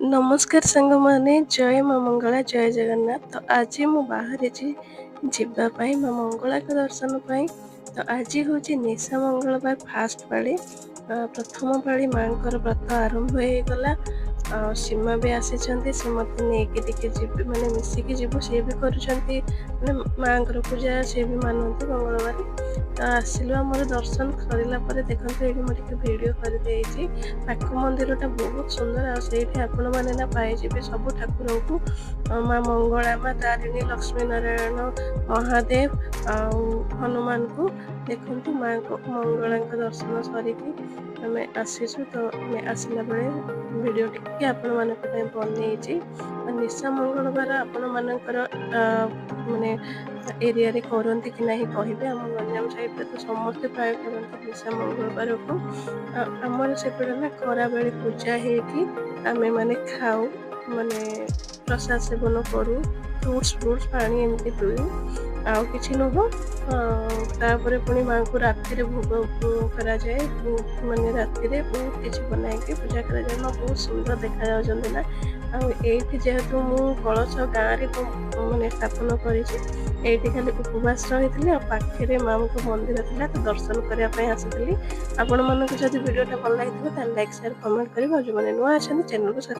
नमस्कार सांगमाने जय माँ मंगला जय जगन्नाथ। तो आज मु बाहरी जीवाई माँ मंगला के दर्शन पाई। तो आज हूँ निशा मंगलवार फास्ट पाड़ी प्रथम पाड़ी माँ व्रत आरंभ हो गला। सीमा भी आसी से मत नहीं माने मिसिकी जीव सी भी कर माँ पूजा सी भी मानती मंगलवार। तो आसिलु आमर दर्शन सरला देखते ये मुझे भिड कर पाख मंदिरटा बहुत सुंदर आपण मैंने पाइबे सब ठाकुर को माँ मंगला माँ तारिणी लक्ष्मी नारायण महादेव हनुमान को देखु माँ मंगला दर्शन सरिकी आम आसीचु। तो आम आसला बेले भिडियो टी आपण मान बनई निशा मंगलवार आपण मानकर माने एरिया रे करती कि नहीं कहे। आम गंजाम साइड तो समस्ते प्राय करते निशा मंगलवार को आमर से ना खरा बेले पूजा होगी आम मैंने खाऊ माने प्रसाद सेवन करूँ फ्रुट्स पानी एमती पीऊ आउ कि नुह। तापर पुणी माँ को राति भोग करा जाए माने राति बहुत किसी बनाई पूजा करा जाए। माँ बहुत सुंदर देखा जाती ना आठी जेहेतु मु कलश गाँव माने स्थापन कर खाली उपवास रही पाखे माँ को मंदिर था तो दर्शन करने आसी। आपण मानक जब वीडियोटा भल लगी लाइक शेयर कमेंट कर जो मैंने नुआ अच्छा चैनल को